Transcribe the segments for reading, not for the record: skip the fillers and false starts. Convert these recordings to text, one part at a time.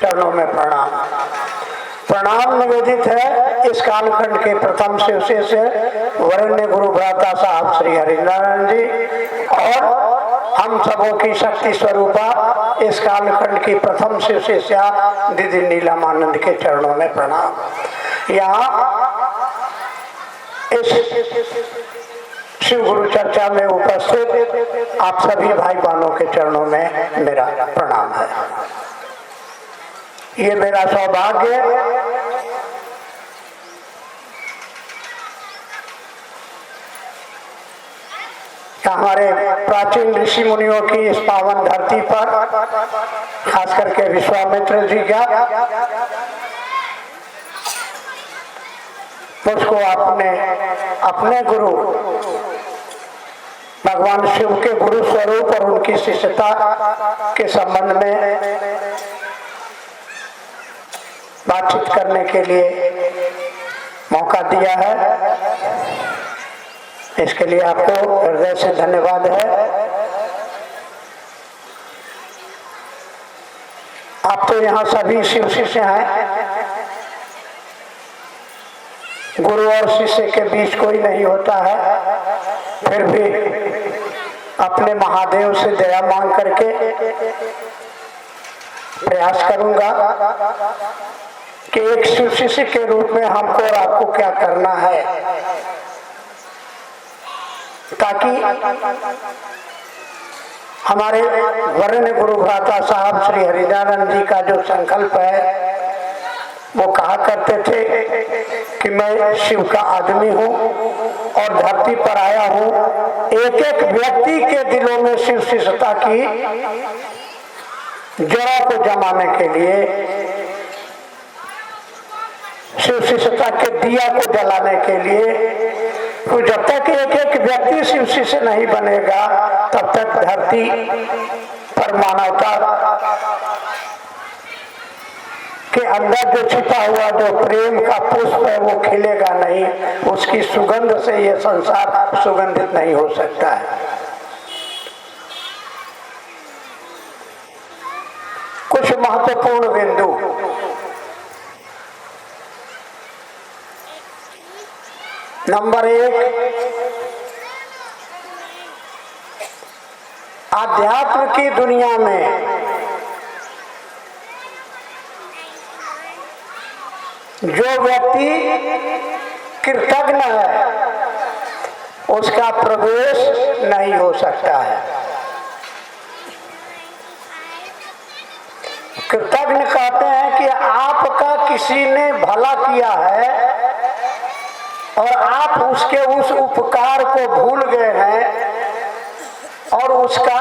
चरणों में प्रणाम। प्रणाम निवेदित है इस कालखंड के प्रथम शिष्य से वरेण्य गुरु भ्राता साहब श्री हरिनारायण जी और हम सबों की शक्ति स्वरूपा इस कालखंड की प्रथम शिष्या दीदी नीलमानंद के चरणों में प्रणाम। यहाँ इस शिव गुरु चर्चा में उपस्थित आप सभी भाई बहनों के चरणों में मेरा प्रणाम है। ये मेरा सौभाग्य हमारे प्राचीन ऋषि मुनियों की इस पावन धरती पर, खास करके विश्वामित्र जी का, उसको अपने गुरु भगवान शिव के गुरु स्वरूप और उनकी शिष्यता के संबंध में बातचीत करने के लिए मौका दिया है। इसके लिए आपको हृदय से धन्यवाद है। आप तो यहाँ सभी शिव शिष्य हैं, गुरु और शिष्य के बीच कोई नहीं होता है, फिर भी अपने महादेव से दया मांग करके प्रयास करूंगा कि एक शिव शिष्य के रूप में हमको और आपको क्या करना है, ताकि हमारे वरेण्य गुरु भ्राता साहब श्री हरिनारायण जी का जो संकल्प है, वो कहा करते थे कि मैं शिव का आदमी हूँ और धरती पर आया हूँ एक एक व्यक्ति के दिलों में शिव शिष्यता की जड़ों को जमाने के लिए, शिव शिष्यता के दिया को जलाने के लिए। तो जब तक एक एक व्यक्ति शिव शिष्य नहीं बनेगा तब तक धरती पर मानवता के अंदर जो छिपा हुआ जो प्रेम का पुष्प है वो खिलेगा नहीं, उसकी सुगंध से ये संसार सुगंधित नहीं हो सकता है। कुछ महत्वपूर्ण बिंदु। नंबर 1, आध्यात्म की दुनिया में जो व्यक्ति कृतज्ञ है उसका प्रवेश नहीं हो सकता है। कृतज्ञ कहते हैं कि आपका किसी ने भला किया है और आप उसके उस उपकार को भूल गए हैं और उसका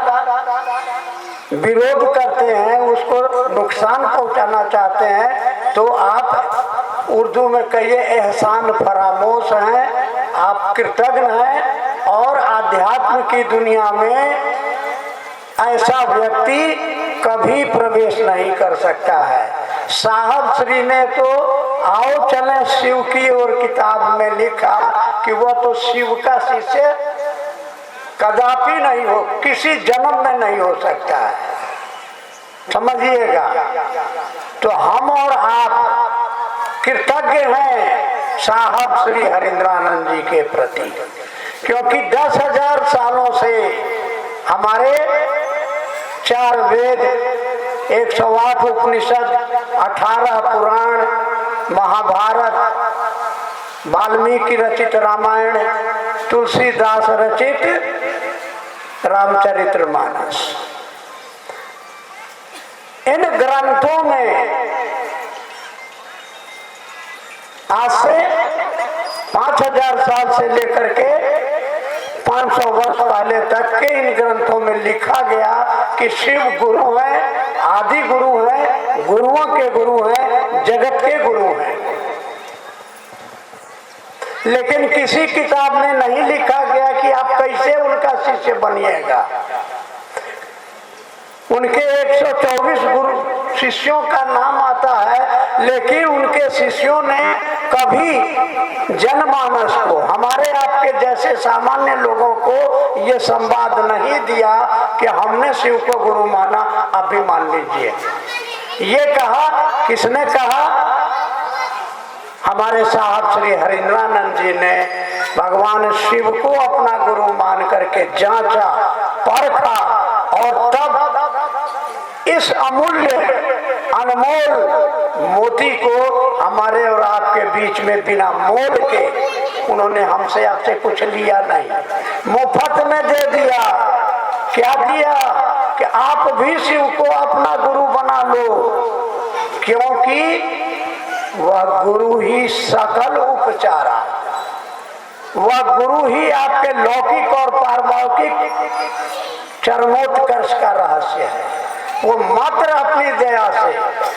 विरोध करते हैं, उसको नुकसान पहुंचाना चाहते हैं, तो आप उर्दू में कहिए एहसान फरामोश हैं, आप कृतज्ञ हैं। और आध्यात्म की दुनिया में ऐसा व्यक्ति कभी प्रवेश नहीं कर सकता है। साहब श्री ने तो आओ चले शिव की और किताब में लिखा कि वह तो शिव का शिष्य कदापि नहीं हो, किसी जन्म में नहीं हो सकता है, समझिएगा। तो हम और आप कृतज्ञ हैं साहब श्री हरिनारायण जी के प्रति, क्योंकि 10,000 सालों से हमारे 4 वेद, 108 उपनिषद, 18 पुराण, महाभारत, वाल्मीकि रचित रामायण, तुलसीदास रचित रामचरितमानस, इन ग्रंथों में आज से 5,000 साल से लेकर के 500 वर्ष पहले तक के इन ग्रंथों में लिखा गया कि शिव गुरु है, आदि गुरु है, गुरुओं के गुरु है, जगत के गुरु हैं। लेकिन किसी किताब में नहीं लिखा गया कि आप कैसे उनका शिष्य बनिएगा। उनके 124 गुरु शिष्यों का नाम आता है, लेकिन उनके शिष्यों ने कभी जनमानस को, हमारे आपके जैसे सामान्य लोगों को ये संवाद नहीं दिया कि हमने शिव को गुरु माना, आप भी मान लीजिए। ये कहा, किसने कहा? हमारे साहब श्री हरिन्द्रानंद जी ने भगवान शिव को अपना गुरु मान करके जांचा, परखा और तब इस अमूल्य अनमोल मोती को हमारे और आपके बीच में बिना मोल के, उन्होंने हमसे आपसे कुछ लिया नहीं, मुफ्त में दे दिया। क्या दिया? कि आप भी शिव को अपना गुरु बना लो, क्योंकि वह गुरु ही सकल उपचारा, वह गुरु ही आपके लौकिक और पारलौकिक चरमोत्कर्ष का रहस्य है। वो मात्र अपनी दया से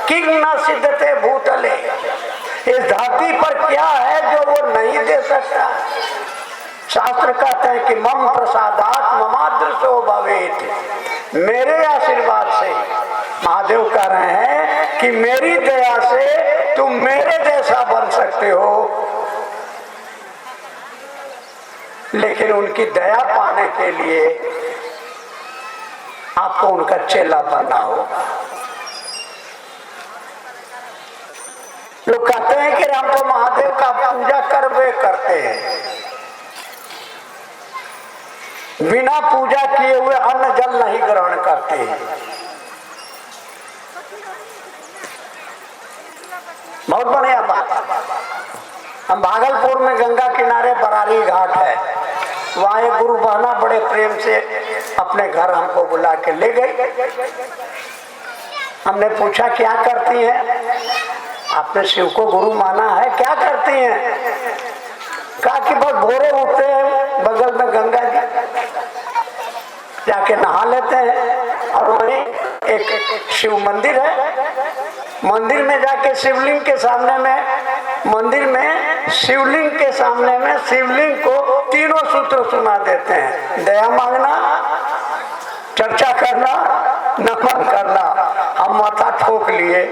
किंग न सिद्धते भूतले, इस धरती पर क्या है जो वो नहीं दे सकता? शास्त्र कहते हैं कि मम प्रसादात ममादृशो भवेत्, मेरे आशीर्वाद से, महादेव कह रहे हैं कि मेरी दया से तुम मेरे जैसा बन सकते हो, लेकिन उनकी दया पाने के लिए आपको उनका चेला बनना होगा। लोग कहते हैं कि हम तो महादेव का पूजा करवे करते हैं, बिना पूजा किए हुए अन्न जल नहीं ग्रहण करते हैं। बहुत बढ़िया बात। हम भागलपुर में गंगा किनारे बरारी घाट है, वहाँ एक गुरु बहना बड़े प्रेम से अपने घर हमको बुला के ले गई। हमने पूछा क्या करती हैं? आपने शिव को गुरु माना है, क्या करती हैं? कहा कि बस भोरे उठते हैं, बगल में गंगा जी, जाके नहा लेते हैं और वहीं एक शिव मंदिर है, मंदिर में जाके शिवलिंग के सामने में, मंदिर में शिवलिंग के सामने में शिवलिंग को तीनों सूत्र सुना देते हैं। दया मांगना, चर्चा करना, नमन करना। हम माथा ठोक लिए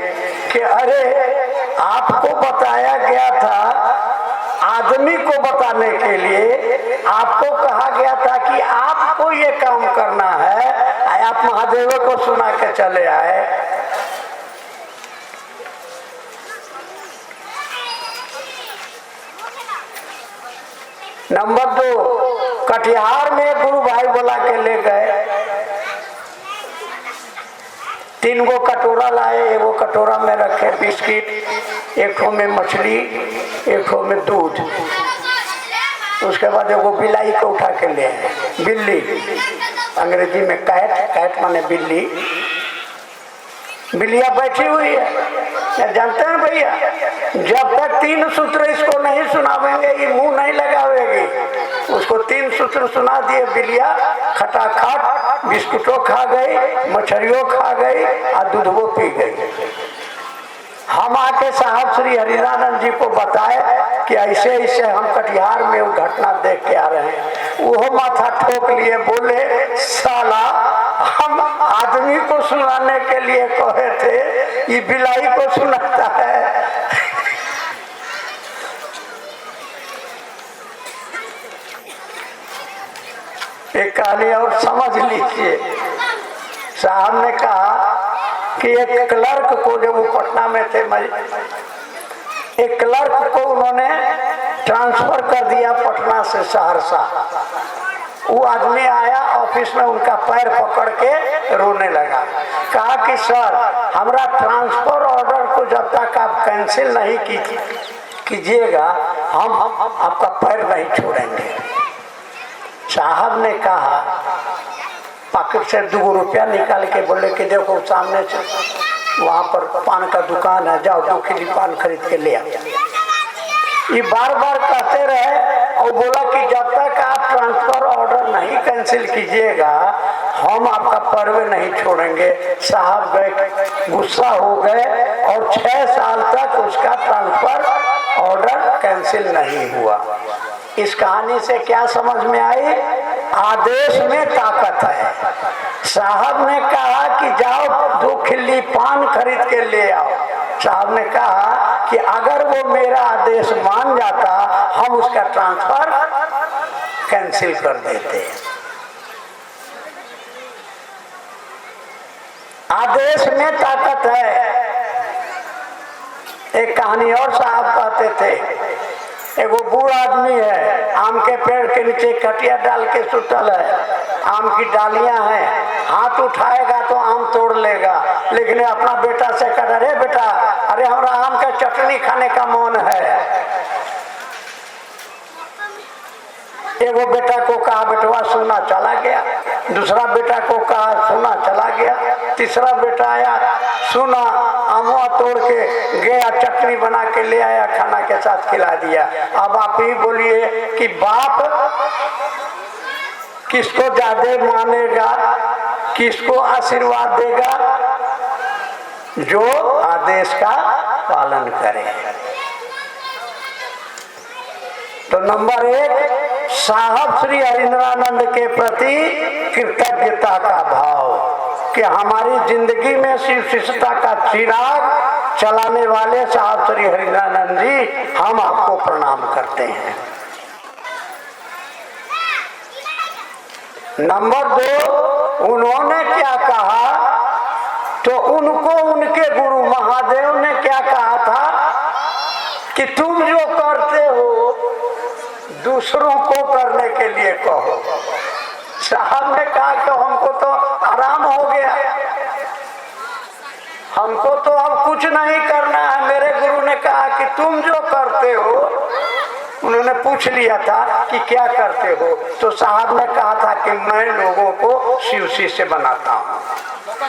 कि अरे आपको बताया गया था, आदमी को बताने के लिए आपको कहा गया था कि आपको ये काम करना है, आप महादेव को सुना के चले आए। नंबर 2, कटिहार में गुरु भाई बुला के ले गए, 3 गो कटोरा लाए, एगो कटोरा में रखे बिस्किट, एक ठो में मछली, एक ठो में दूध। उसके बाद एगो बिलाई को उठा के ले आए, बिल्ली, अंग्रेजी में कैट, कैट माने बिल्ली। बिल्लिया बैठी हुई है, जानते हैं भैया, जब तक 3 सूत्र इसको नहीं सुनावेंगे ये मुंह नहीं लगावेगी। उसको 3 सूत्र सुना दिए, बिल्लिया खटाखट बिस्कुटों खा गई, मछलियों खा गई और दूधवो पी गई। हम आके साहब श्री हरिदानंद जी को बताए कि ऐसे ऐसे हम कटिहार में वो घटना देख के आ रहे हैं। वो माथा ठोक लिए, बोले साला हम आदमी को सुनाने के लिए कहे थे, ये बिलाई को सुनाता है। एक कहानी और समझ लीजिए। साहब ने कहा कि एक क्लर्क को, जब वो पटना में थे, एक क्लर्क को उन्होंने ट्रांसफर कर दिया पटना से सहरसा। वो आदमी आया ऑफिस में, उनका पैर पकड़ के रोने लगा, कहा कि सर हमारा ट्रांसफर ऑर्डर को जब तक आप कैंसिल नहीं कीजिएगा हम आपका पैर नहीं छोड़ेंगे। साहब ने कहा, पॉकेट से 2 रुपया निकाल के बोले कि देखो सामने से वहाँ पर पान का दुकान है, जाओ 2 किलो पान खरीद के ले आओ। ये बार बार कहते रहे और बोला कि जब तक आप ट्रांसफर ऑर्डर नहीं कैंसिल कीजिएगा हम आपका पर्व नहीं छोड़ेंगे। साहब गए, गुस्सा हो गए और 6 साल तक उसका ट्रांसफर ऑर्डर कैंसिल नहीं हुआ। इस कहानी से क्या समझ में आई? आदेश में ताकत है। साहब ने कहा कि जाओ 2 खिल्ली पान खरीद के ले आओ। साहब ने कहा कि अगर वो मेरा आदेश मान जाता हम उसका ट्रांसफर कैंसिल कर देते। आदेश में ताकत है। एक कहानी और साहब कहते थे, एगो बूढ़ा आदमी है, आम के पेड़ के नीचे कटिया डाल के सुतल है, आम की डालियां हैं, हाथ उठाएगा तो आम तोड़ लेगा, लेकिन अपना बेटा से कह, अरे बेटा, अरे हमारा आम का चटनी खाने का मन है। एगो बेटा को कहा बेटवा सुना, चला गया। दूसरा बेटा को कहा सुना, चला गया। तीसरा बेटा आया, सुना, अमुआ तोड़ के गया, चटनी बना के ले आया, खाना के साथ खिला दिया। अब आप ही बोलिए कि बाप किसको ज्यादा मानेगा, किसको आशीर्वाद देगा? जो आदेश का पालन करे। तो नंबर 1, साहब श्री हरिंद्रानंद के प्रति कृतज्ञता का भाव कि हमारी जिंदगी में शिव शिष्टता का चिराग चलाने वाले साहब श्री हरिंद्रानंद जी, हम आपको प्रणाम करते हैं। नंबर 2, उन्होंने क्या कहा, तो उनको उनके गुरु महादेव ने क्या कहा था कि तुम जो करते हो दूसरों को करने के लिए कहो। साहब ने कहा कि हमको तो आराम हो गया, हमको तो अब कुछ नहीं करना है। मेरे गुरु ने कहा कि तुम जो करते हो, उन्होंने पूछ लिया था कि क्या करते हो, तो साहब ने कहा था कि मैं लोगों को शिव शिष्य बनाता हूँ।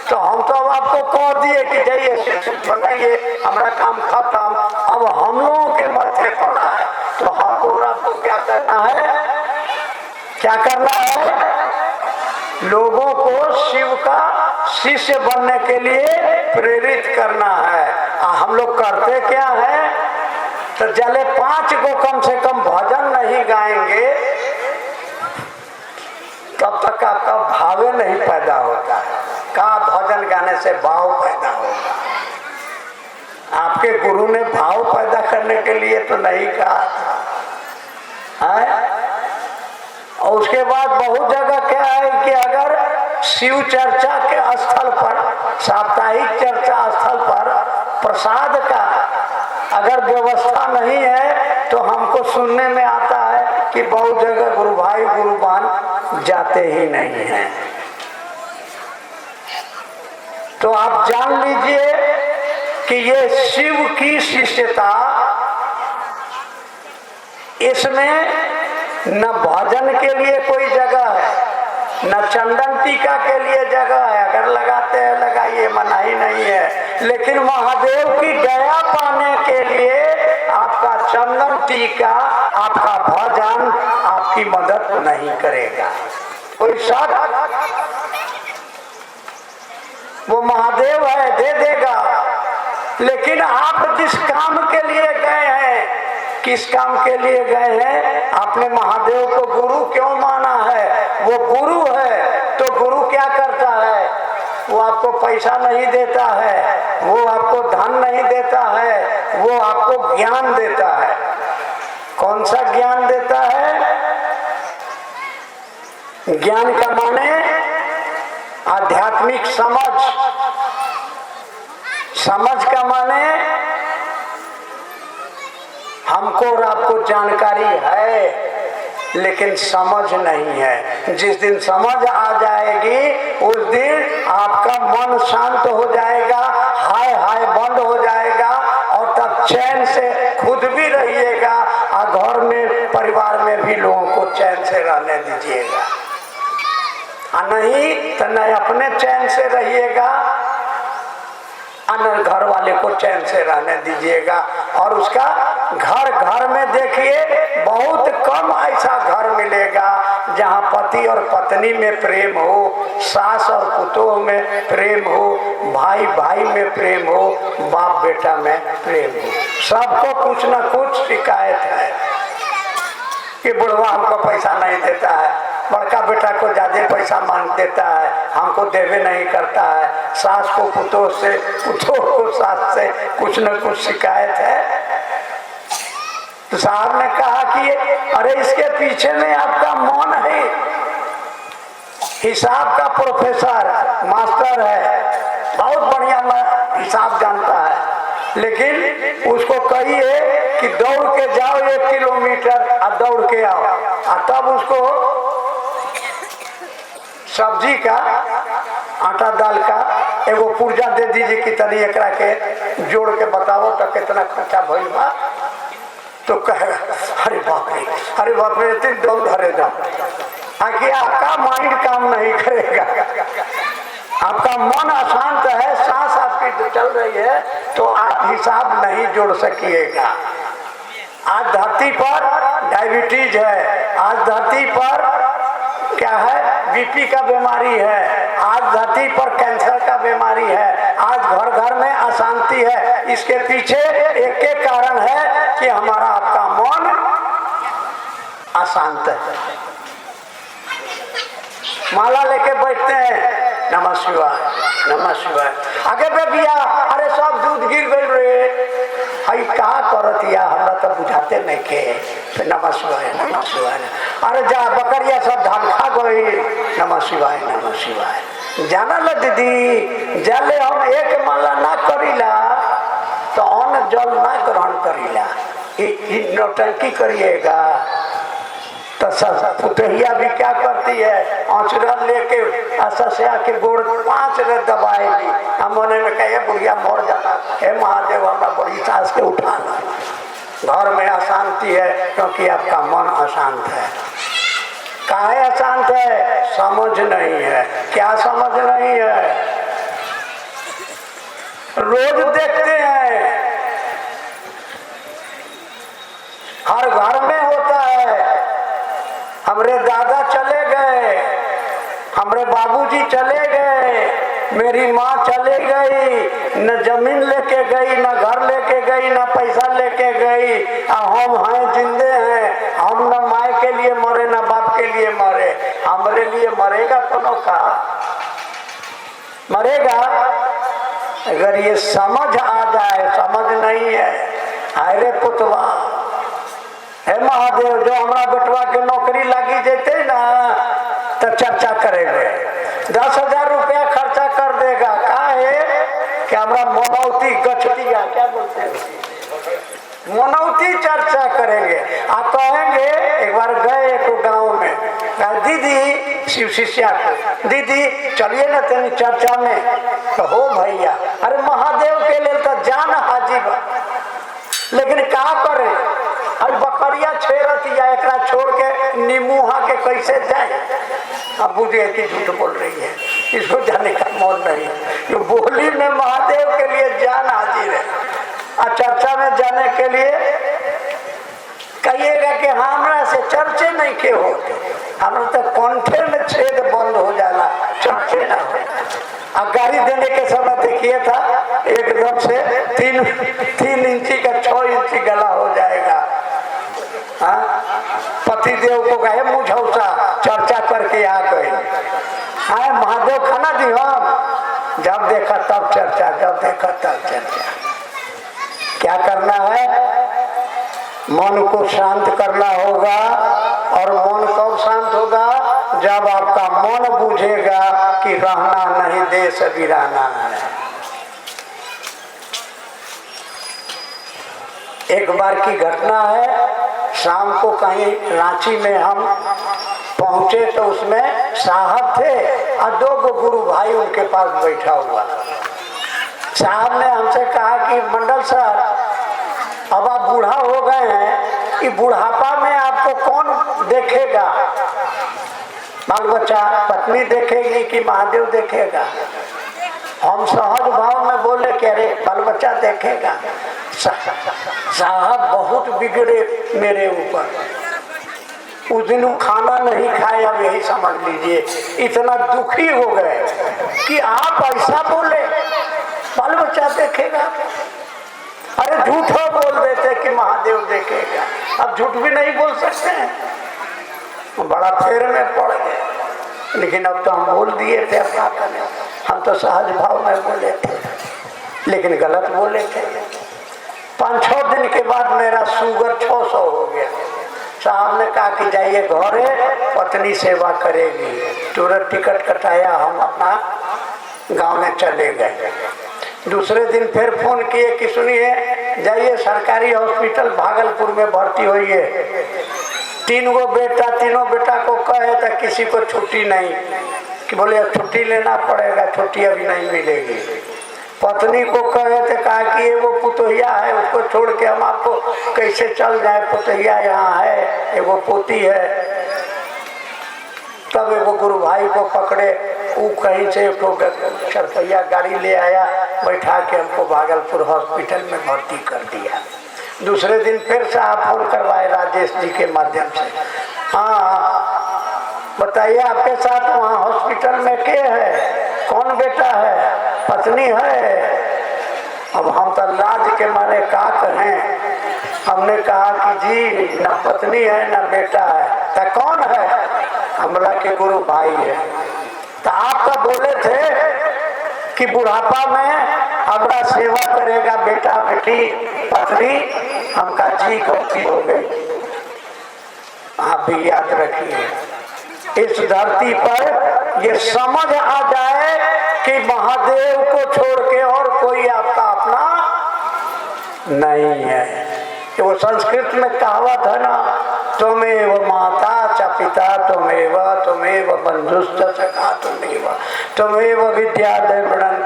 तो हम तो अब आपको कह दिए कि जाइए शिष्य बनाइए, हमारा काम खत्म। अब हम लोगों के माथे पड़ा है, तो हमको आपको क्या करना है, क्या करना है? लोगों को शिव का शिष्य बनने के लिए प्रेरित करना है। हम लोग करते क्या है, तो जले 5 को कम से कम भजन नहीं गाएंगे तब तक आपका भाव नहीं पैदा होता है। का भजन गाने से भाव पैदा होगा। आपके गुरु ने भाव पैदा करने के लिए तो नहीं कहा था, है? और उसके बाद बहुत जगह क्या है कि अगर शिव चर्चा के स्थल पर, साप्ताहिक चर्चा स्थल पर प्रसाद का अगर व्यवस्था नहीं है, तो हमको सुनने में आता है कि बहुत जगह गुरु भाई गुरुबान जाते ही नहीं हैं। तो आप जान लीजिए कि ये शिव की शिष्यता, इसमें न भजन के लिए कोई जगह है, न चंदन टीका के लिए जगह है। अगर लगाते हैं लगाइए, मनाही नहीं है, लेकिन महादेव की दया पाने के लिए आपका चंदन टीका, आपका भजन आपकी मदद नहीं करेगा। कोई शक? वो महादेव है, दे देगा, लेकिन आप जिस काम के लिए गए हैं, किस काम के लिए गए हैं? आपने महादेव को गुरु क्यों माना है? वो गुरु है, तो गुरु क्या करता है? वो आपको पैसा नहीं देता है, वो आपको धन नहीं देता है, वो आपको ज्ञान देता है। कौन सा ज्ञान देता है? ज्ञान का माने आध्यात्मिक समझ, समझ का माने हमको और आपको जानकारी है लेकिन समझ नहीं है। जिस दिन समझ आ जाएगी उस दिन आपका मन शांत हो जाएगा, हाय हाय बंद हो जाएगा, और तब चैन से खुद भी रहिएगा और घर में परिवार में भी लोगों को चैन से रहने दीजिएगा। नहीं तो न अपने चैन से रहिएगा, न घर वाले को चैन से रहने दीजिएगा। और उसका घर घर में देखिए बहुत कम ऐसा घर मिलेगा जहाँ पति और पत्नी में प्रेम हो, सास और पुतोह में प्रेम हो, भाई भाई में प्रेम हो, बाप बेटा में प्रेम हो। सबको कुछ न कुछ शिकायत है कि बुढ़वा हमको पैसा नहीं देता है, बड़का बेटा को ज्यादा पैसा मांग देता है, हमको देवे नहीं करता है, सास को पुतोह से, पुतोह को सास से कुछ न कुछ शिकायत है। तो साहब ने कहा कि अरे इसके पीछे में आपका मन है, हिसाब का प्रोफेसर मास्टर है, बहुत बढ़िया हिसाब जानता है, लेकिन उसको कहिए कि दौड़ के जाओ 1 किलोमीटर और दौड़ के आओ, और तब उसको सब्जी का आटा दाल का एगो पुर्जा दे दीजिए कि तनी एकरा के जोड़ के बताओ तो कितना खर्चा भइल बा, तो कहेगा अरे बाप रे इतनी दौड़ धरेगा। आखिर आपका माइंड काम नहीं करेगा, आपका मन अशांत है, सांस आपकी चल रही है, तो आप हिसाब नहीं जोड़ सकिएगा। आज धरती पर डायबिटीज है, आज धरती पर क्या है, बीपी का बीमारी है, आज धरती पर कैंसर का बीमारी है, आज घर घर में अशांति है। इसके पीछे एक एक कारण है कि हमारा आपका मन अशांत है। माला लेके बैठते हैं, नमः शिवाय नमः शिवाय, आगे पे बिया अरे सब दूध गिर गई रे, हई का करत या हमरा तो बुझाते नहीं के, तो नमः शिवाय नमः शिवाय, अरे जा बकरिया सब धान खा गई, नमः शिवाय नमः शिवाय। जाना ल दीदी, जले हम एक माला ना करीला तो अन्न जल ना ग्रहण करीला, नौटंकी करिएगा तो पुतहिया भी क्या करती है, आंचरा लेके ससया के गोड़ 5 रे दबाएगी, हम मने में कहे बुढ़िया मर जाता, हे महादेव हमारा बड़ी सास के उठाना। घर में अशांति है क्योंकि आपका मन अशांत है। काहे अशांत है, समझ नहीं है। क्या समझ नहीं है, रोज देखते हैं हर घर में होता है, हमरे दादा चले गए, हमरे बाबूजी चले गए, मेरी माँ चले गई, न जमीन लेके गई, न घर लेके गई, न पैसा लेके गई, हम हैं जिंदे हैं, हम न माए के लिए मरे न बाप के लिए मरे, हमरे लिए मरेगा कोनो का मरेगा। अगर ये समझ आ जाए, समझ नहीं है, अरे पुतवा हे महादेव जो हमारा बेटवा के नौकरी लगी जेते ना तो चर्चा करेंगे, 10,000 रुपया खर्चा कर देगा, का है कि हमारा मनौती गछतिया क्या बोलते हैं, मनौती चर्चा करेंगे। आप कहेंगे, एक बार गए एक गांव में, कहा दीदी शिव शिष्या को, दीदी चलिए ना तेरी चर्चा में, तो हो भैया, अरे महादेव के लिए तो जान हाजिर, लेकिन क्या करे, अब बकरिया छेरत या एकरा छोड़ के निमुहा के कैसे जाए। अब बुझे कि झूठ बोल रही है, इसको जाने का मन नहीं, जो बोली में महादेव के लिए जान हाजिर है। और चर्चा में जाने के लिए कहिएगा कि हमरा से चर्चे नहीं के होते, हमरा तो कंठे में छेद बंद हो जाना, चर्चे ना हो। गाड़ी देने के समय देखिए था एकदम से 3 इंची का 6 इंची गला हो जाएगा। पति देव को कहे मुझौसा चर्चा करके आ गए, हाँ महादेव खाना दी, हम जब देखा तब चर्चा, जब देखा तब चर्चा। क्या करना है, मन को शांत करना होगा, और मन कब शांत होगा, जब आपका मन बुझेगा कि रहना नहीं देश वीराना है। एक बार की घटना है, शाम को कहीं रांची में हम पहुंचे तो उसमें साहब थे और 2 गुरु भाई उनके पास बैठा हुआ। साहब ने हमसे कहा कि मंडल सर अब आप बूढ़ा हो गए हैं, कि बुढ़ापा में आपको कौन देखेगा, बाल बच्चा पत्नी देखेगी कि महादेव देखेगा। हम सहज भाव में बोले कि अरे बाल बच्चा देखेगा। साहब बहुत बिगड़े मेरे ऊपर, उस दिन खाना नहीं खाए, अब यही समझ लीजिए, इतना दुखी हो गए कि आप ऐसा बोले बाल बच्चा देखेगा। अरे झूठा बोल देते कि महादेव देखेगा, अब झूठ भी नहीं बोल सकते हैं, बड़ा फेर में पड़ गए। लेकिन अब तो हम बोल दिए थे, अब क्या करें, हम तो सहज भाव में बोले थे, लेकिन गलत बोले थे। 5-6 दिन के बाद मेरा शुगर 600 हो गया। साहब ने कहा कि जाइए घरे, पत्नी सेवा करेगी। तुरंत टिकट कटाया, हम अपना गांव में चले गए। दूसरे दिन फिर फोन किए कि सुनिए जाइए सरकारी हॉस्पिटल भागलपुर में भर्ती होइए। तीनों बेटा को कहे तो किसी को छुट्टी नहीं, कि बोले अब छुट्टी लेना पड़ेगा, छुट्टी अभी नहीं मिलेगी। पत्नी को कहे तो कहा कि ये वो पुतोहिया है, उसको छोड़ के हम आपको कैसे चल जाए, पुतोहिया यहाँ है, ये वो पोती है। तब वो गुरु भाई को पकड़े, वो कहीं से तो 4 गाड़ी ले आया, बैठा के हमको भागलपुर हॉस्पिटल में भर्ती कर दिया। दूसरे दिन फिर से आप फोन करवाए राजेश जी के माध्यम से, हाँ बताइए आपके साथ वहाँ हॉस्पिटल में के है, कौन बेटा है, पत्नी है। अब हम तो लाज के मारे का कहें, हमने कहा कि जी न पत्नी है न बेटा है, तो कौन है, हमरा के गुरु भाई है। तो आप तो बोले थे कि बुढ़ापा में हमारा सेवा करेगा बेटा बेटी पत्नी, हमका जी गलती हो गई। आप भी याद रखिए, इस धरती पर ये समझ आ जाए कि महादेव को छोड़ के और कोई आपका अपना नहीं है। कि वो संस्कृत में कहावत है ना, त्वमेव माता च पिता त्वमेव बंधुश्च सखा त्वमेव विद्या द्रविणं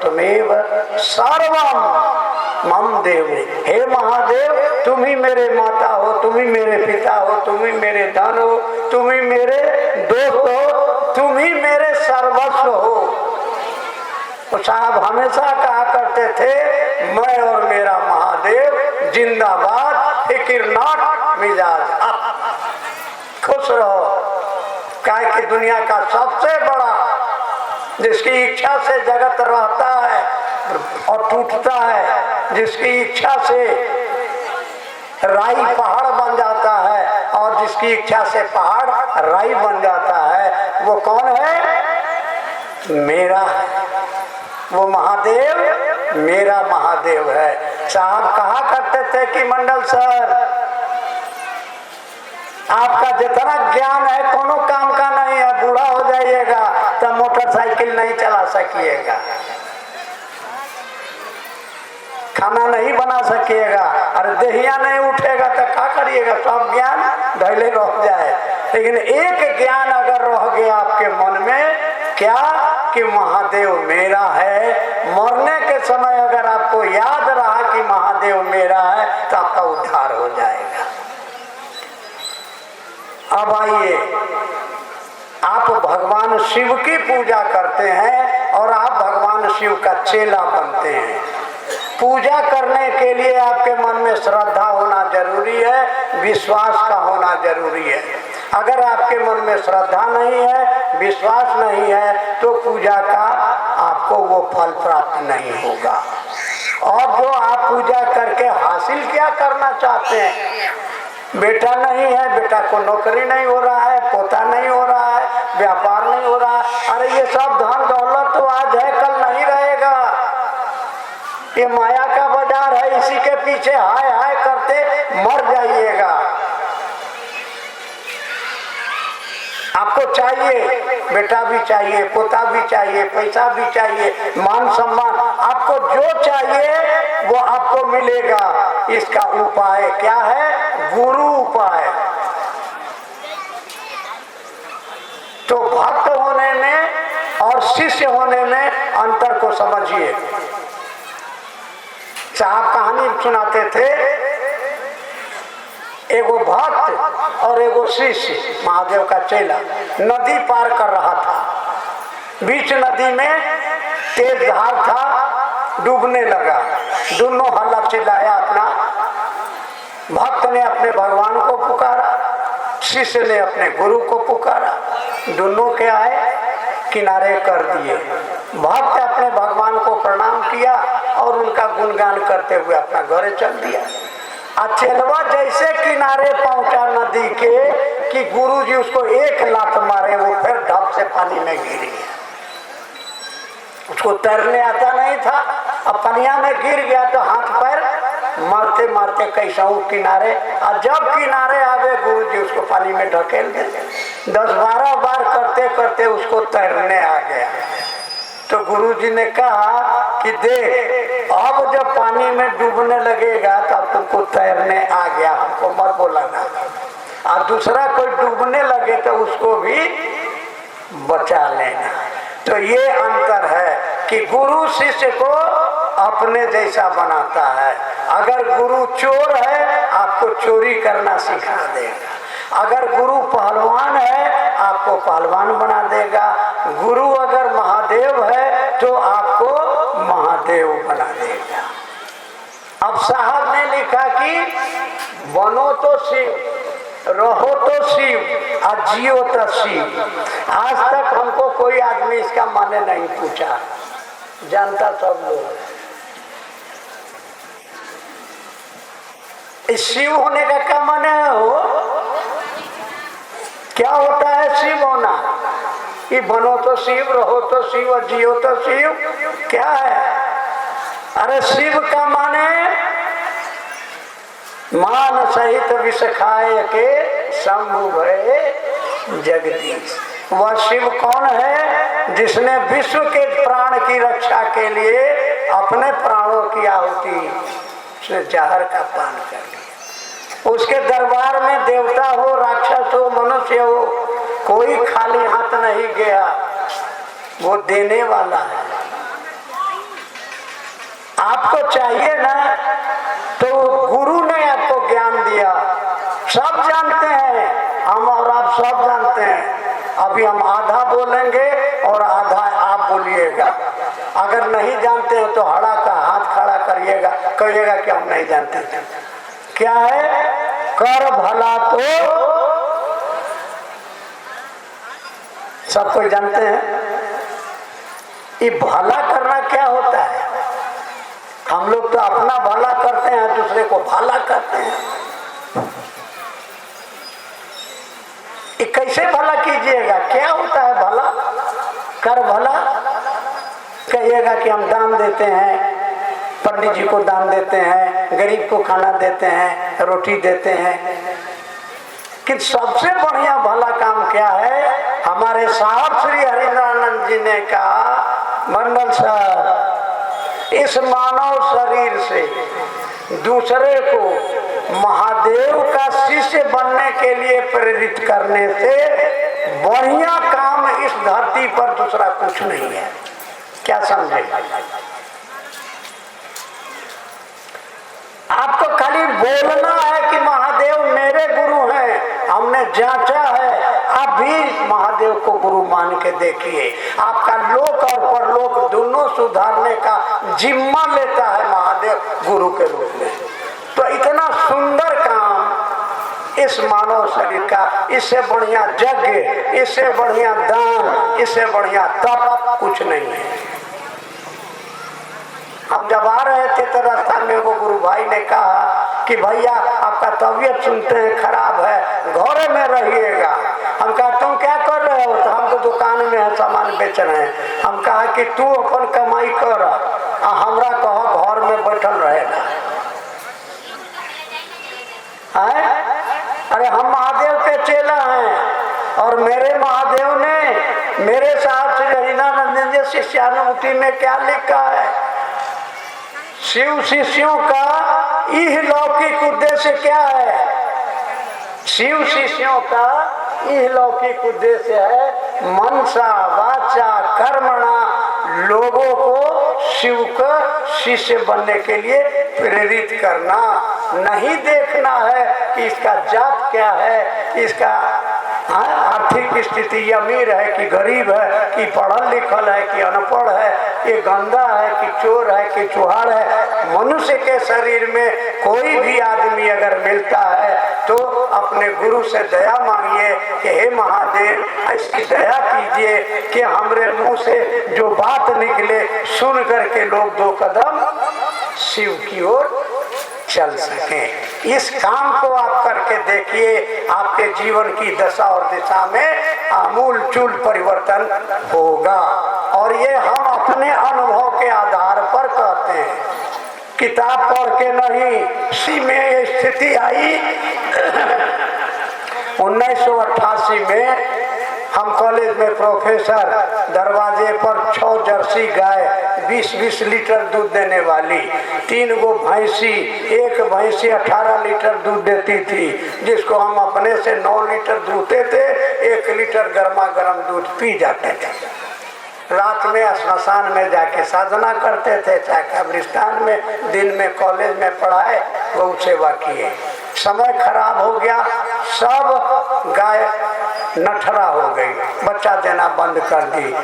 त्वमेव सर्वं मम देव। हे महादेव, तुम ही मेरे माता हो, तुम ही मेरे पिता हो, तुम ही मेरे धन हो, तुम ही मेरे दोस्त हो, तुम ही मेरे सर्वस्व हो। तो साहब हमेशा कहा करते थे, मैं और मेरा महादेव जिंदाबाद, फिक्र नॉट मिजाज अप, खुश रहो। काय की दुनिया का सबसे बड़ा जिसकी इच्छा से जगत रहता है और टूटता है, जिसकी इच्छा से राई पहाड़ बन जाता है और जिसकी इच्छा से पहाड़ राई बन जाता है, वो कौन है, मेरा है। वो महादेव मेरा महादेव है। साहब कहा करते थे कि मंडल सर, आपका जितना ज्ञान है कोनो काम का नहीं है, बूढ़ा हो जाइएगा तो मोटरसाइकिल नहीं चला सकिएगा, खाना नहीं बना सकिएगा, अरे देहिया नहीं उठेगा तो क्या करिएगा, सब ज्ञान धैले रह जाए। लेकिन एक ज्ञान अगर रह गया आपके मन में, क्या कि महादेव मेरा है, मरने के समय अगर आपको याद रहा कि महादेव मेरा है तो आपका उद्धार हो जाएगा। अब आइए, आप भगवान शिव की पूजा करते हैं और आप भगवान शिव का चेला बनते हैं। पूजा करने के लिए आपके मन में श्रद्धा होना जरूरी है, विश्वास का होना जरूरी है। अगर आपके मन में श्रद्धा नहीं है, विश्वास नहीं है, तो पूजा का आपको वो फल प्राप्त नहीं होगा। और जो आप पूजा करके हासिल क्या करना चाहते हैं, बेटा नहीं है, बेटा को नौकरी नहीं हो रहा है, पोता नहीं हो रहा है, व्यापार नहीं हो रहा है, अरे ये सब धन दौलत तो आज है कल नहीं रहेगा, ये माया का बाजार है, इसी के पीछे हाय हाय करते मर जाइएगा। आपको चाहिए, बेटा भी चाहिए, पोता भी चाहिए, पैसा भी चाहिए, मान सम्मान, आपको जो चाहिए वो आपको मिलेगा। इसका उपाय क्या है, गुरु उपाय। तो भक्त होने में और शिष्य होने में अंतर को समझिए। साहब कहानी सुनाते थे, एगो भक्त और एगो शिष्य, महादेव का चेला, नदी पार कर रहा था। बीच नदी में तेज धार था, डूबने लगा। दोनों हल्ला चिल्लाया अपना। भक्त ने अपने भगवान को पुकारा, शिष्य ने अपने गुरु को पुकारा। दोनों के आए, किनारे कर दिए। भक्त अपने भगवान को प्रणाम किया और उनका गुणगान करते हुए अपना घर चल दिया। चेलवा जैसे किनारे पहुंचा नदी के कि गुरुजी उसको एक लात मारे, वो फिर ढप से पानी में गिर गया। उसको तैरने आता नहीं था, अब पनिया में गिर गया तो हाथ पैर मारते मारते कैसा वो किनारे, और जब किनारे आवे गुरुजी उसको पानी में ढकेल दे। 10-12 बार करते करते उसको तैरने आ गया। तो गुरुजी ने कहा कि देख, अब जब पानी में डूबने लगेगा तो अब तुमको तैरने आ गया, हमको मत बोलाना, और दूसरा कोई डूबने लगे तो उसको भी बचा लेना। तो ये अंतर है कि गुरु शिष्य को अपने जैसा बनाता है। अगर गुरु चोर है, आपको चोरी करना सिखा देगा। अगर गुरु पहलवान है, आपको पहलवान बना देगा। गुरु अगर महादेव है तो आपको महादेव बना देगा। अब साहब ने लिखा कि बनो तो शिव, रहो तो शिव और जियो तो शिव। आज तक हमको कोई आदमी इसका माने नहीं पूछा, जानता सब लोग। इस शिव होने का क्या माने हो? क्या होता है शिव होना? कि बनो तो शिव, रहो तो शिव और जियो तो शिव। क्या है? अरे शिव का माने मान सहित विष खाए के शंभु भये जगदीश। वह शिव कौन है? जिसने विश्व के प्राण की रक्षा के लिए अपने प्राणों की आहुति से जहर का पान कर लिया। उसके दरबार में देवता हो, राक्षस हो, मनुष्य हो, कोई खाली हाथ नहीं गया। वो देने वाला है। आपको चाहिए ना, तो गुरु ने आपको ज्ञान दिया। सब जानते हैं, हम और आप सब जानते हैं। अभी हम आधा बोलेंगे और आधा आप बोलिएगा। अगर नहीं जानते हैं तो हड़ा का हाथ खड़ा करिएगा, कहिएगा कि हम नहीं जानते। क्या है? कर भला तो सब कोई जानते हैं। ये भला करना क्या होता है? हम लोग तो अपना भला करते हैं, दूसरे को भला करते हैं। ये कैसे भला कीजिएगा? क्या होता है भला? कर भला कहिएगा कि हम दान देते हैं, पंडित जी को दान देते हैं, गरीब को खाना देते हैं, रोटी देते हैं। कि सबसे बढ़िया भला काम क्या है? हमारे साहब श्री हरिनानंद जी ने कहा, मंडल साहब, इस मानव शरीर से दूसरे को महादेव का शिष्य बनने के लिए प्रेरित करने से बढ़िया काम इस धरती पर दूसरा कुछ नहीं है। क्या समझे? आपको खाली बोलना है कि महादेव मेरे गुरु हैं, हमने जांचा है। आप भी महादेव को गुरु मान के देखिए, आपका लोक और परलोक दोनों सुधारने का जिम्मा लेता है महादेव गुरु के रूप में। तो इतना सुंदर काम इस मानव शरीर का, इससे बढ़िया यज्ञ, इससे बढ़िया दान, इससे बढ़िया तप कुछ नहीं है। हम जब आ रहे थे तो रास्ता में वो गुरु भाई ने कहा कि भैया आपका तबीयत सुनते हैं खराब है, घर में रहिएगा। हम कहा तुम क्या कर रहे हो? तो हम तो दुकान में है, सामान बेच रहे हैं। हम कहा कि तू अपन कमाई कर, हमरा कहो घर में बैठल रहेगा। अरे हम महादेव के चेला हैं और मेरे महादेव ने मेरे साथ श्री हरिनानंद जी शिष्यानुमति में क्या लिखा है? शिव शिष्यों का यह लौकिक उद्देश्य क्या है? शिव शिष्यों का यह लौकिक उद्देश्य है मनसा वाचा कर्मणा लोगों को शिव का शिष्य बनने के लिए प्रेरित करना। नहीं देखना है कि इसका जात क्या है, इसका आर्थिक स्थिति अमीर है कि गरीब है, कि पढ़ल लिखल है कि अनपढ़ है, ये गंदा है कि चोर है कि चुहाड़ है। मनुष्य के शरीर में कोई भी आदमी अगर मिलता है तो अपने गुरु से दया मांगिए कि हे महादेव ऐसी दया कीजिए कि हमरे मुंह से जो बात निकले सुन करके लोग दो कदम शिव की ओर चल सके। इस काम को आप करके देखिए, आपके जीवन की दशा और दिशा में आमूल चूल परिवर्तन होगा। और ये हम अपने अनुभव के आधार पर कहते हैं, किताब पढ़ के नहीं। सी में ये स्थिति आई 1988 में हम कॉलेज में प्रोफेसर, दरवाजे पर 6 जर्सी गाय 20-20 लीटर दूध देने वाली, 3 गो भैंसी, एक भैंसी 18 लीटर दूध देती थी, जिसको हम अपने से 9 लीटर दूधते थे, 1 लीटर गर्मा गर्म दूध पी जाते थे। रात में स्मशान में जाके साधना करते थे, चाहे कब्रिस्तान में, दिन में कॉलेज में पढ़ाए, गौ सेवा किए। समय खराब हो गया, सब गाय नठरा हो गई, बच्चा देना बंद कर दी,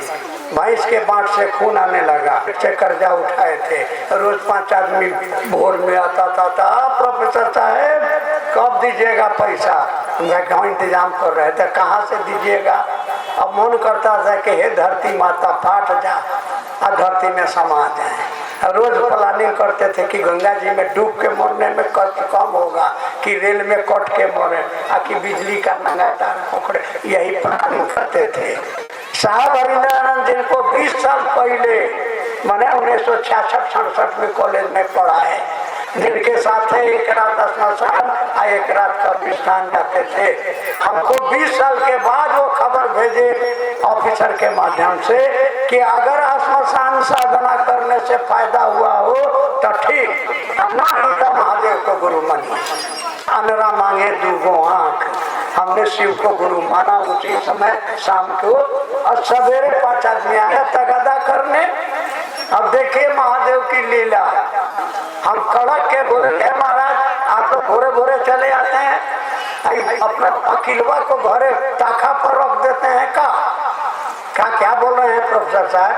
भैंस के बाँट से खून आने लगा, से कर्जा उठाए थे, रोज 5 आदमी भोर में आता था, प्रोफेसर साहब कब दीजिएगा पैसा? मैं कहाँ इंतजाम कर रहे थे, कहाँ से दीजिएगा? अब मन करता था कि हे धरती माता फाट जा और धरती में समा जाए। रोज प्लानिंग करते थे कि गंगा जी में डूब के मरने में कष्ट कम होगा, कि रेल में कट के मरे, कि बिजली का नंगा तार पकड़े, यही प्लानिंग करते थे। साहब हरिंद्रानंद जिनको 20 साल पहले मैंने 1966-67 में कॉलेज में पढ़ा है, जिनके साथ एक रात स्मशान और एक रात कब्रिस्तान जाते थे, हमको 20 साल के बाद वो खबर भेजे ऑफिसर के माध्यम से कि अगर स्मशान साधना करने से फायदा हुआ हो तो ठीक, ना ही तो महादेव को गुरु मानिए। अनरा मांगे 2 आंख, हमने शिव को गुरु माना उसी समय शाम को, और सवेरे 5 आदमी आया तगादा करने। अब देखिए महादेव की लीला, हम कड़क के बोले महाराज आप तो भोरे भोरे चले आते हैं, अपना अकिलवा को घरे ताखा पर रख देते हैं का? क्या बोल रहे हैं प्रोफेसर साहब?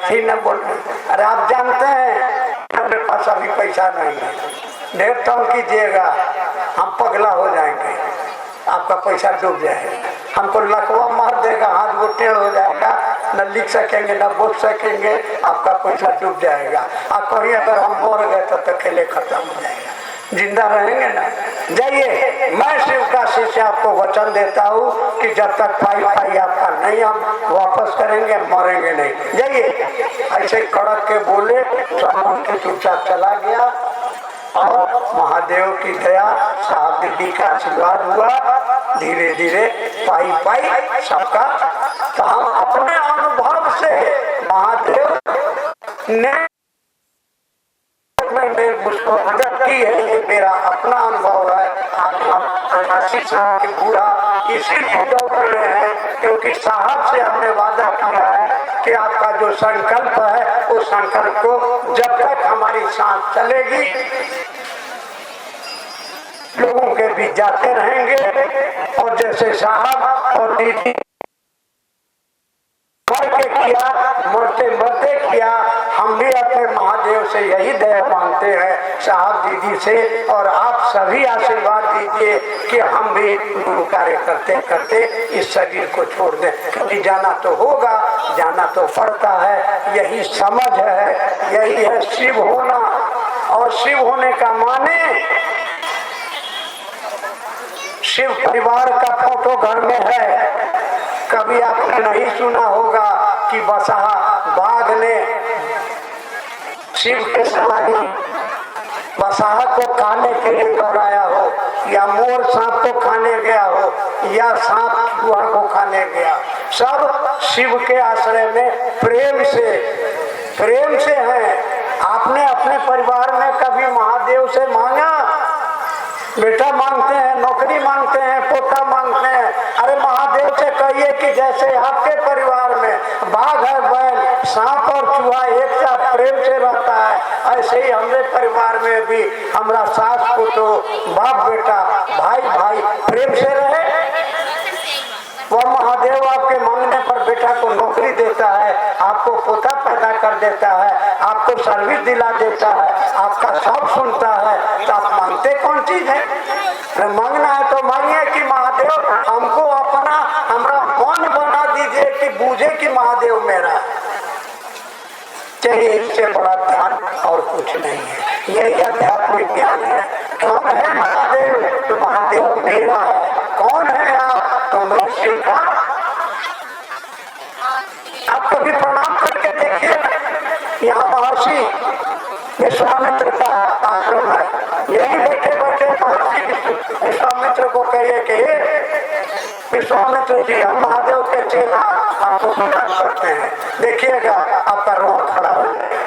ठीक न बोल रहे। अरे आप जानते हैं हमारे पास अभी पैसा नहीं है, ढेर तंग कीजिएगा हम पगला हो जाएंगे, आपका पैसा डूब जाएगा, हमको लकवा मार देगा, हाथ वो टेढ़ हो जाएगा, न लिख सकेंगे न बोल सकेंगे, आपका पैसा डूब जाएगा। और कहीं अगर हम मर गए तो खेले खत्म हो जाएगा, जिंदा रहेंगे ना। जाइए, मैं शिव का शिष्य आपको वचन देता हूँ कि जब तक पाई आपका नहीं हम वापस करेंगे, मरेंगे नहीं। जाइए। ऐसे कड़क के बोले, चुपचाप चला गया और महादेव की दया, साहब दीदी का आशीर्वाद हुआ, धीरे धीरे पाई सबका। तो हम अपने अनुभव से महादेव ने मुझको मदद की है, ये मेरा अपना अनुभव है। पूरा इसीलिए दौड़ रहे हैं क्योंकि साहब से हमने वादा किया है कि आपका जो संकल्प है उस संकल्प को जब तक हमारी सांस चलेगी लोगों के बीच जाते रहेंगे। और जैसे साहब और दीदी मरते मरते किया, हम भी अपने महादेव से यही दया मांगते हैं, साहब दीदी से, और आप सभी आशीर्वाद दीजिए कि हम भी गुरु कार्य करते करते इस शरीर को छोड़ दें। कभी जाना तो होगा, जाना तो पड़ता है, यही समझ है, यही है शिव होना। और शिव होने का माने शिव परिवार का फोटो घर में है। कभी आपने नहीं सुना होगा कि बसहा बाघ ने शिव के सवारी बसहा को खाने के लिए दौड़ाया हो, या मोर सांप को खाने गया हो, या सांप चूहा को खाने गया, सब शिव के आश्रय में प्रेम से है। आपने अपने परिवार में कभी महादेव से मांगा? बेटा मांगते हैं, नौकरी मांगते हैं, पोता मांगते हैं। अरे महादेव से कहिए कि जैसे आपके परिवार में बाघ है, बैल, सांप और चूहा एक साथ प्रेम से रहता है, ऐसे ही हमारे परिवार में भी हमारा सास पुतो, बाप बेटा, भाई भाई प्रेम से रहे। वह महादेव आपके मांगने पर बेटा को नौकरी देता है, आपको पोता पैदा कर देता है, आपको सर्विस दिला देता है, आपका सब सुनता है, तो आप मांगते कौन चीज है? मांगना है तो मांगिए कि महादेव हमको अपना हमारा मन बना दीजिए कि बूझे कि महादेव मेरा। चाहिए इससे बड़ा ध्यान और कुछ नहीं है, यही आध्यात्मिक ज्ञान है। कौन है महादेव? तो महादेव मेरा है। कौन है आप? तो मैं शिव का। आप कभी प्रणाम करके देखिए, यहाँ महर्षि विश्वामित्र का आश्रम है, यही बैठे बैठे महर्षि विश्वामित्र को कहिए कि विश्वामित्र जी हम महादेव के चेला आपको प्रणाम करते हैं, देखिएगा आपका रोग खड़ा हो जाएगा।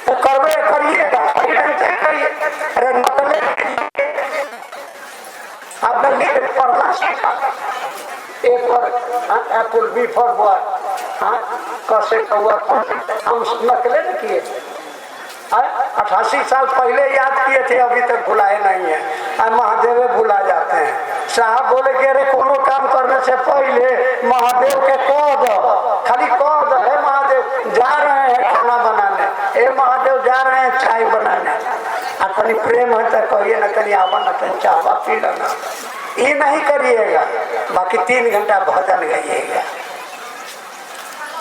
तो करवे करिएगा, अरे नकले आप पढ़ना सीखा। एक बार एप्पल बी फॉर बॉय, हाँ कैसे हुआ हम नकले न किए, 88 साल पहले याद किए थे, अभी तक भुलाए नहीं है। महादेव भुला जाते हैं। साहब बोले कि अरे कोनो काम करने से पहले महादेव के कह दो, खाली कह दो है महादेव जा रहे हैं खाना बनाने, ए महादेव जा रहे हैं चाय बनाने, कहीं प्रेम है तो कहिए न, कहीं आवा न कहीं चावा पी लेना, ये नहीं करिएगा। बाकी 3 घंटा भजन गाइएगा,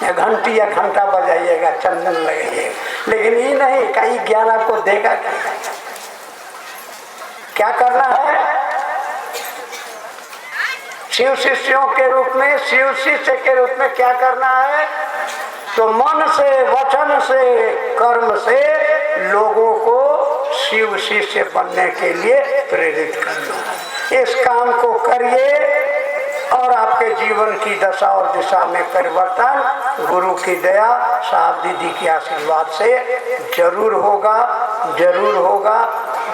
या घंटी या घंटा बजाइएगा, चंदन लगाइएगा, लेकिन ये नहीं कहीं 11 को देगा। क्या करना है? शिव शिष्यों के रूप में, शिव शिष्य के रूप में क्या करना है? तो मन से, वचन से, कर्म से लोगों को शिव शिष्य बनने के लिए प्रेरित करना। इस काम को करिए और आपके जीवन की दशा और दिशा में परिवर्तन गुरु की दया, साहब दीदी के आशीर्वाद से जरूर होगा, जरूर होगा,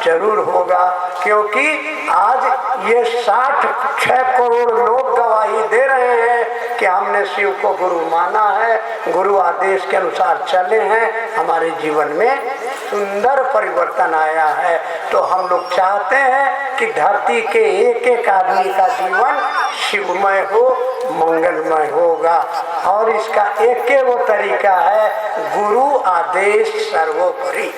जरूर होगा। क्योंकि आज ये 66 करोड़ लोग गवाही दे रहे हैं कि हमने शिव को गुरु माना है, गुरु आदेश के अनुसार चले हैं, हमारे जीवन में सुंदर परिवर्तन आया है। तो हम लोग चाहते हैं कि धरती के एक एक आदमी का जीवन शिवमय हो, मंगलमय होगा। और इसका एक वो तरीका है, गुरु आदेश सर्वोपरि।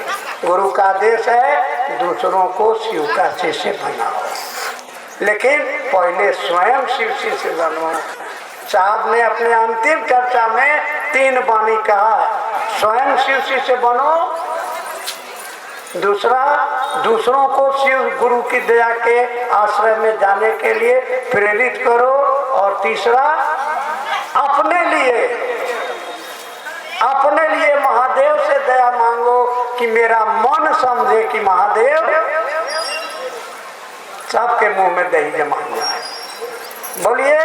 गुरु का आदेश है दूसरों को शिव का शिष्य बनाओ, लेकिन पहले स्वयं शिव शिष्य बनो। साहब ने अपने अंतिम चर्चा में 3 वाणी कहा, स्वयं शिव शिष्य बनो, दूसरा दूसरों को शिव गुरु की दया के आश्रय में जाने के लिए प्रेरित करो, और तीसरा अपने लिए महादेव से दया मांगो कि मेरा मन समझे कि महादेव, सबके मुंह में दही जमा हुआ है, बोलिए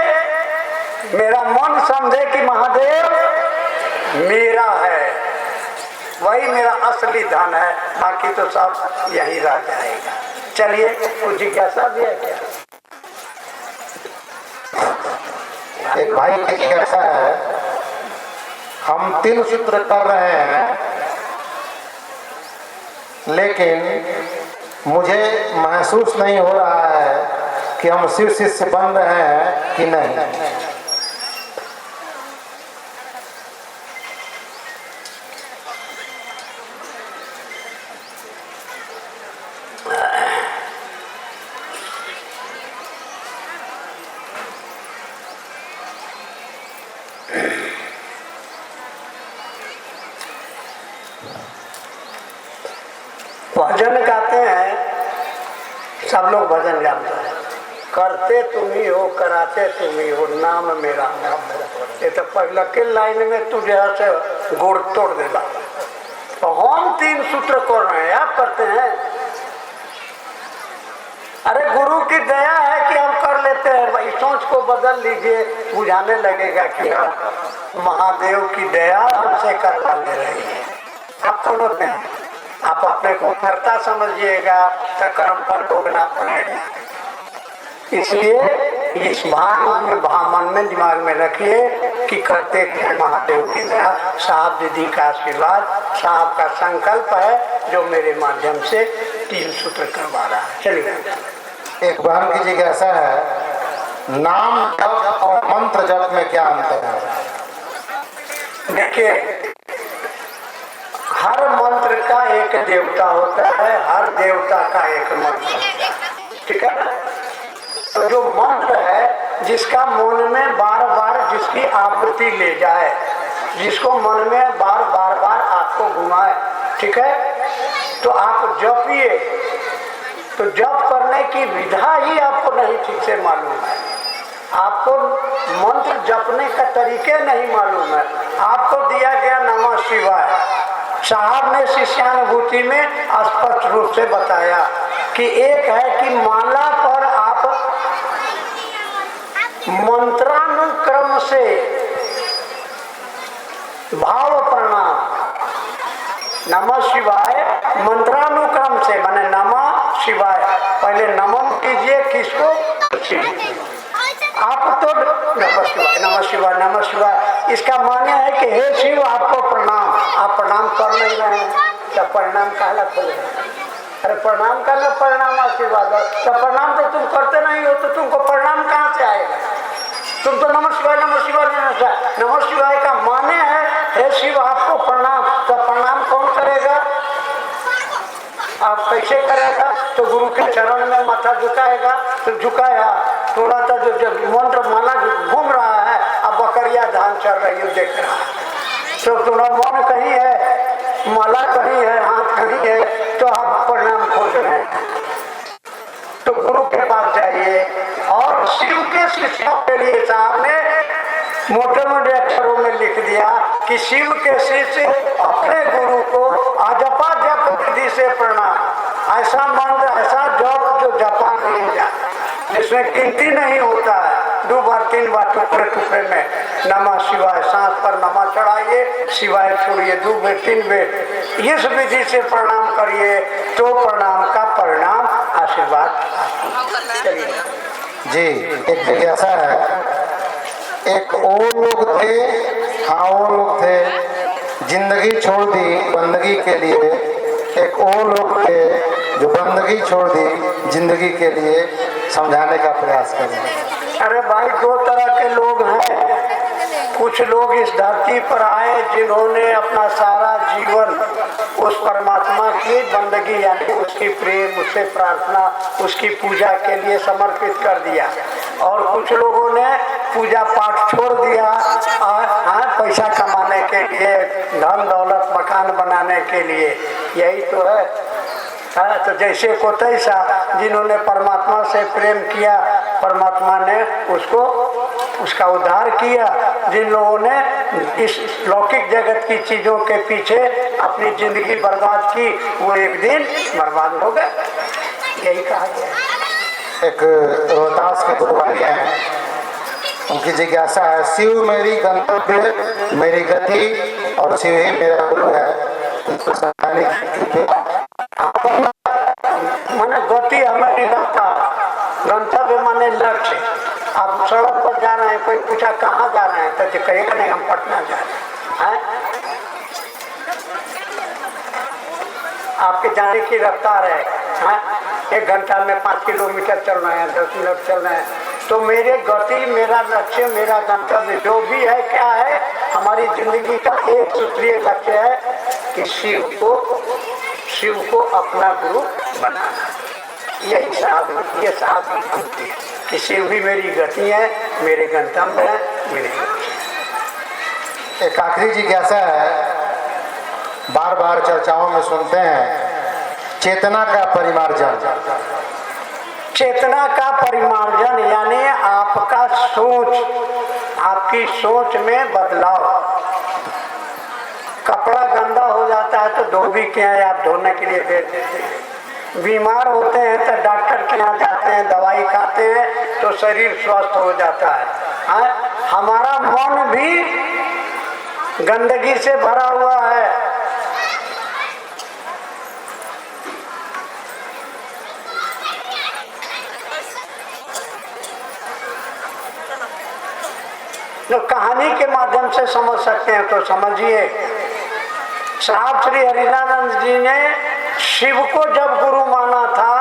मेरा मन समझे कि महादेव मेरा है, वही मेरा असली धन है, बाकी तो सब यही रह जाएगा। चलिए कुछ जिज्ञासा भी है क्या? एक भाई की जिज्ञासा है, हम 3 सूत्र कर रहे हैं, लेकिन मुझे महसूस नहीं हो रहा है कि हम शिव शिष्य बन रहे हैं कि नहीं। भजन गाते हैं, सब लोग भजन गाते हैं, करते तुम ही हो, कराते तुम ही हो, नाम मेरा, नाम मेरा। ये तो पहले के लाइन में तुझे से गोड़ तोड़ देगा। तो हम 3 सूत्र कर रहे हैं, आप करते हैं। अरे गुरु की दया है कि हम कर लेते हैं, भाई सोच को बदल लीजिए, बुझाने लगेगा कि महादेव की दया हमसे करता ले रही है। आप सुनते हैं, आप अपने को करता समझिएगा तो कर्म पर भोगना पड़ेगा। इसलिए इस मन में दिमाग में रखिए कि करते थे महादेव की दया, साहब दीदी का आशीर्वाद, साहब का संकल्प है जो मेरे माध्यम से 3 सूत्र करवा रहा है। चलिए एक बहन की जिज्ञासा है, नाम जप और मंत्र जप में क्या अंतर है? देखिए, हर मंत्र का एक देवता होता है, हर देवता का एक मंत्र होता है, ठीक है ना? तो जो मंत्र है जिसका मन में बार बार जिसकी आवृत्ति ले जाए, जिसको मन में बार बार आपको घुमाए, ठीक है, तो आप जपिए। तो जप करने की विधा ही आपको नहीं ठीक से मालूम है, आपको मंत्र जपने का तरीके नहीं मालूम है। आपको दिया गया नमः शिवाय, साहब ने शिष्यानुभूति में स्पष्ट रूप से बताया कि एक है कि माला पर आप मंत्रानुक्रम से भाव प्रणाम, नमः शिवाय मंत्रानुक्रम से, माने नमः शिवाय, पहले नमन कीजिए किसको? आप तो नमः शिवाय नमः शिवाय नमः शिवाय, इसका माने है कि हे शिव आपको प्रणाम। आप प्रणाम कर नहीं रहे हैं, तब परिणाम कहला खोले। अरे प्रणाम करना, परिणाम आशीर्वाद, तो प्रणाम तो तुम करते नहीं हो, तो तुमको परिणाम कहाँ से आएगा? तुम तो नमः शिवाय नमः शिवाय नमः शिवाय का माने है हे शिव आपको प्रणाम। तो प्रणाम कौन करेगा? आप कैसे करेगा? तो गुरु के चरण में माथा झुकाएगा, तो झुकाया थोड़ा सा जो मंत्र माला घूम रहा है, अब बकरिया धान चल रही है देख रहा है, तो थोड़ा मन कहीं है, माला कहीं है, हाथ कहीं है, तो आप प्रणाम खोल रहे हैं। तो गुरु के पास जाइए। और शिव के शिष्यों के लिए साहब ने मोटे मोटे अक्षरों में लिख दिया कि शिव के शिष्य अपने गुरु को अजपा जप विधि से प्रणाम। ऐसा मंत्र, ऐसा जप जो जपा नहीं जाता, जिसमें गिनती नहीं होता है, 2 बार 3 बार टुकड़े टुकड़े में नमः शिवाय, सांस पर नमः चढ़ाइए, शिवाय छोड़िए 2 बेर 3 बेर, इस विधि से प्रणाम करिए तो प्रणाम का परिणाम आशीर्वाद। चलिए जी, एक जिज्ञासा है। एक वो लोग थे, हाँ वो लोग थे जिंदगी छोड़ दी बंदगी के लिए, एक वो लोग थे जो बंदगी छोड़ दी जिंदगी के लिए, समझाने का प्रयास करें। अरे भाई 2 तरह के लोग हैं। कुछ लोग इस धरती पर आए जिन्होंने अपना सारा जीवन उस परमात्मा की बंदगी यानी उसकी प्रेम, उससे प्रार्थना, उसकी पूजा के लिए समर्पित कर दिया। और कुछ लोगों ने पूजा पाठ छोड़ दिया पैसा कमाने के लिए, धन दौलत मकान बनाने के लिए। यही तो है। तो जैसे को तैसा, जिन्होंने परमात्मा से प्रेम किया, परमात्मा ने उसका उद्धार किया। जिन लोगों ने इस लौकिक जगत की चीजों के पीछे अपनी जिंदगी बर्बाद की, वो एक दिन बर्बाद हो गए। यही कहा गया। एक रोहतास के 2 भाई हैं, उनकी जिज्ञासा है, शिव मेरी गंतव्य, मेरी गति और शिव ही मेरा गुरु है। माने गति हमारी रफ्ता, गंतव्य माने लक्ष्य। आप सड़क पर जा रहे हैं, कोई पूछा कहाँ जा रहे हैं, तो कहेगा नहीं हम पटना जा रहे हैं। आपके जाने की रफ्तार है, 1 घंटा में 5 किलोमीटर चल रहे हैं, 10 मिनट चल रहे हैं। तो मेरे गति, मेरा लक्ष्य, मेरा गंतव्य जो भी है, क्या है, हमारी जिंदगी का एक सूत्रीय लक्ष्य है कि शिव को अपना गुरु बनाना। यही साधना, ये साधना कि शिव भी मेरी गति है, मेरे गंतव्य है, मेरे लक्ष्य। एक आखिरी जिज्ञासा है, बार बार चर्चाओं में सुनते हैं, चेतना का परिमार्जन। चेतना का परिमार्जन यानी आपका सोच, आपकी सोच में बदलाव। कपड़ा गंदा हो जाता है तो धोबी के यहाँ आप धोने के लिए भेज देते हैं। बीमार होते हैं तो डॉक्टर के यहाँ जाते हैं, दवाई खाते हैं तो शरीर स्वस्थ हो जाता है। हमारा मन भी गंदगी से भरा हुआ है। तो कहानी के माध्यम से समझ सकते हैं तो समझिए। साहब श्री हरिनानंद जी ने शिव को जब गुरु माना था,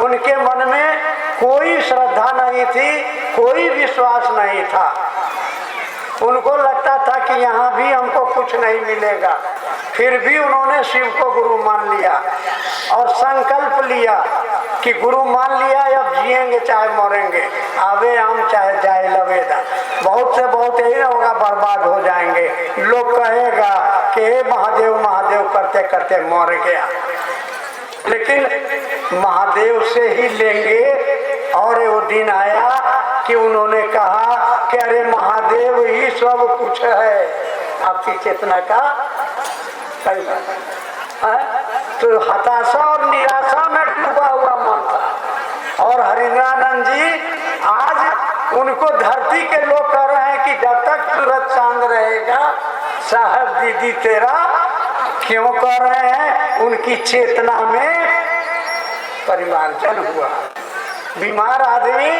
उनके मन में कोई श्रद्धा नहीं थी, कोई विश्वास नहीं था। उनको लगता था कि यहाँ भी हमको कुछ नहीं मिलेगा। फिर भी उन्होंने शिव को गुरु मान लिया और संकल्प लिया कि गुरु मान लिया, अब जिएंगे चाहे मरेंगे, आवे आम चाहे जाए लवेदा। बहुत से बहुत यही ना होगा, बर्बाद हो जाएंगे। लोग कहेगा कि हे महादेव महादेव करते करते मर गया, लेकिन महादेव से ही लेंगे। और वो दिन आया कि उन्होंने कहा कि अरे महादेव ही सब कुछ है। आपकी चेतना का कई बार तो हताशा और निराशा में डूबा हुआ मन था। और हरिंद्रानंद जी आज उनको धरती के लोग कह रहे हैं कि जब तक सूरज चांद रहेगा साहब दीदी तेरा, क्यों कह रहे हैं? उनकी चेतना में परिवर्तन हुआ। बीमार आदमी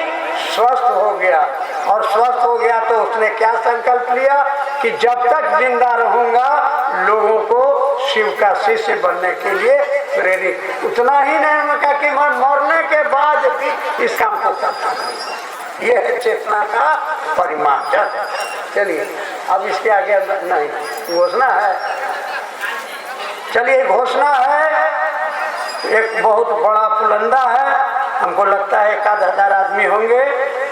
स्वस्थ हो गया, और स्वस्थ हो गया तो उसने क्या संकल्प लिया कि जब तक जिंदा रहूंगा लोगों को शिव का शिष्य बनने के लिए प्रेरित। उतना ही नहीं कहा कि मैं मरने के बाद भी इस काम को करता हूं। यह है चेतना का परिमार्जन। चलिए अब इसके आगे नहीं घोषणा है। चलिए घोषणा है, एक बहुत बड़ा पुलंदा है, हमको लगता है 1000 आदमी होंगे।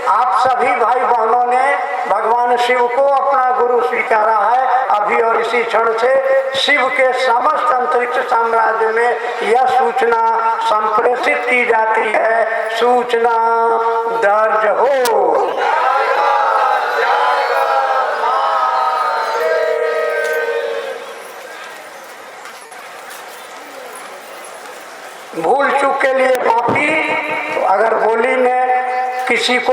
आप सभी भाई बहनों ने भगवान शिव को अपना गुरु स्वीकारा है। अभी और इसी क्षण से शिव के समस्त अंतरिक्ष साम्राज्य में यह सूचना संप्रेषित की जाती है, सूचना दर्ज हो। भूल चूक के लिए माफी। तो अगर बोली में किसी को